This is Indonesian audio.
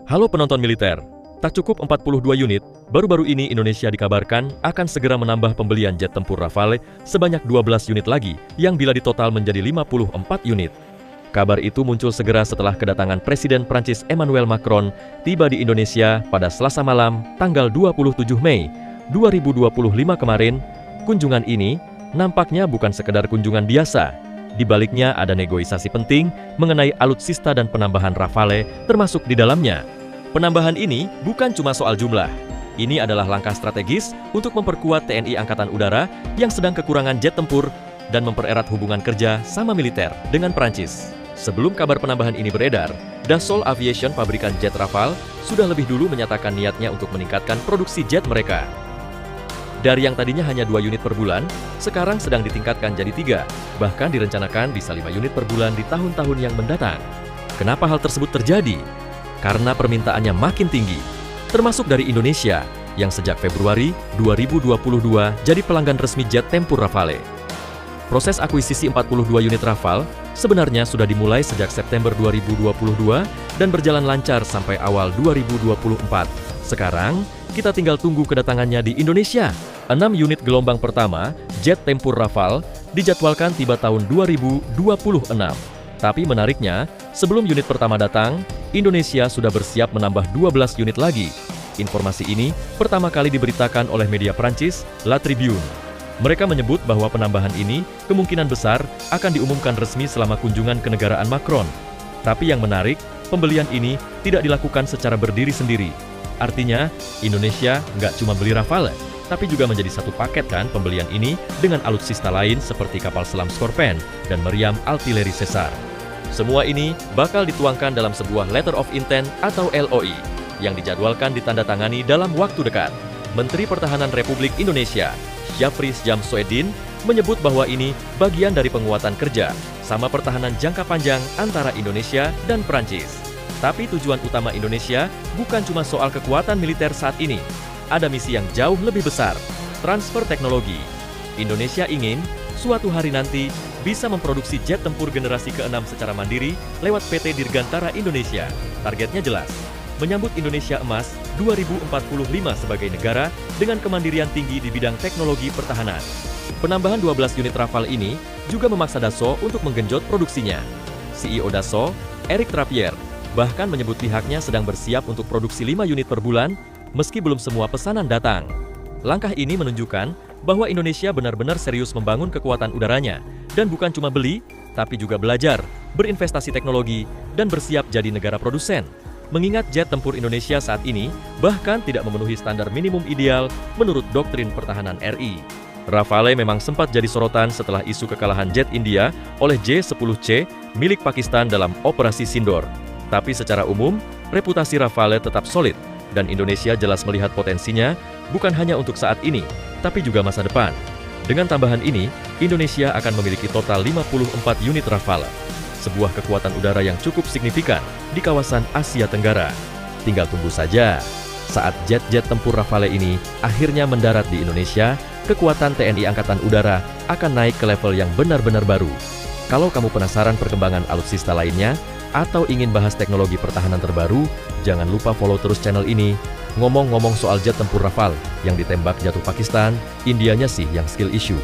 Halo penonton militer, tak cukup 42 unit, baru-baru ini Indonesia dikabarkan akan segera menambah pembelian jet tempur Rafale sebanyak 12 unit lagi yang bila ditotal menjadi 54 unit. Kabar itu muncul segera setelah kedatangan Presiden Prancis Emmanuel Macron tiba di Indonesia pada Selasa malam tanggal 27 Mei 2025 kemarin. Kunjungan ini nampaknya bukan sekedar kunjungan biasa. Di baliknya ada negosiasi penting mengenai alutsista dan penambahan Rafale termasuk di dalamnya. Penambahan ini bukan cuma soal jumlah. Ini adalah langkah strategis untuk memperkuat TNI Angkatan Udara yang sedang kekurangan jet tempur dan mempererat hubungan kerja sama militer dengan Prancis. Sebelum kabar penambahan ini beredar, Dassault Aviation, pabrikan jet Rafale, sudah lebih dulu menyatakan niatnya untuk meningkatkan produksi jet mereka. Dari yang tadinya hanya 2 unit per bulan, sekarang sedang ditingkatkan jadi 3, bahkan direncanakan bisa 5 unit per bulan di tahun-tahun yang mendatang. Kenapa hal tersebut terjadi? Karena permintaannya makin tinggi, termasuk dari Indonesia, yang sejak Februari 2022 jadi pelanggan resmi jet tempur Rafale. Proses akuisisi 42 unit Rafale sebenarnya sudah dimulai sejak September 2022 dan berjalan lancar sampai awal 2024. Sekarang, kita tinggal tunggu kedatangannya di Indonesia. 6 unit gelombang pertama, jet tempur Rafale, dijadwalkan tiba tahun 2026. Tapi menariknya, sebelum unit pertama datang, Indonesia sudah bersiap menambah 12 unit lagi. Informasi ini pertama kali diberitakan oleh media Prancis, La Tribune. Mereka menyebut bahwa penambahan ini kemungkinan besar akan diumumkan resmi selama kunjungan kenegaraan Macron. Tapi yang menarik, pembelian ini tidak dilakukan secara berdiri sendiri. Artinya, Indonesia nggak cuma beli Rafale, tapi juga menjadi satu paket kan pembelian ini dengan alutsista lain seperti kapal selam Scorpène dan meriam artileri Caesar. Semua ini bakal dituangkan dalam sebuah Letter of Intent atau LOI yang dijadwalkan ditandatangani dalam waktu dekat. Menteri Pertahanan Republik Indonesia, Jafri Syamsuddin, menyebut bahwa ini bagian dari penguatan kerja sama pertahanan jangka panjang antara Indonesia dan Prancis. Tapi tujuan utama Indonesia bukan cuma soal kekuatan militer saat ini. Ada misi yang jauh lebih besar, transfer teknologi. Indonesia ingin suatu hari nanti bisa memproduksi jet tempur generasi ke-6 secara mandiri lewat PT Dirgantara Indonesia. Targetnya jelas, menyambut Indonesia Emas 2045 sebagai negara dengan kemandirian tinggi di bidang teknologi pertahanan. Penambahan 12 unit Rafale ini juga memaksa Dassault untuk menggenjot produksinya. CEO Dassault, Eric Trappier, bahkan menyebut pihaknya sedang bersiap untuk produksi 5 unit per bulan meski belum semua pesanan datang. Langkah ini menunjukkan bahwa Indonesia benar-benar serius membangun kekuatan udaranya dan bukan cuma beli, tapi juga belajar, berinvestasi teknologi, dan bersiap jadi negara produsen. Mengingat jet tempur Indonesia saat ini bahkan tidak memenuhi standar minimum ideal menurut doktrin pertahanan RI. Rafale memang sempat jadi sorotan setelah isu kekalahan jet India oleh J-10C milik Pakistan dalam Operasi Sindoor. Tapi secara umum, reputasi Rafale tetap solid dan Indonesia jelas melihat potensinya bukan hanya untuk saat ini, tapi juga masa depan. Dengan tambahan ini, Indonesia akan memiliki total 54 unit Rafale, sebuah kekuatan udara yang cukup signifikan di kawasan Asia Tenggara. Tinggal tunggu saja. Saat jet-jet tempur Rafale ini akhirnya mendarat di Indonesia, kekuatan TNI Angkatan Udara akan naik ke level yang benar-benar baru. Kalau kamu penasaran perkembangan alutsista lainnya, atau ingin bahas teknologi pertahanan terbaru, jangan lupa follow terus channel ini. Ngomong-ngomong soal jet tempur Rafale yang ditembak jatuh Pakistan, Indianya sih yang skill issue.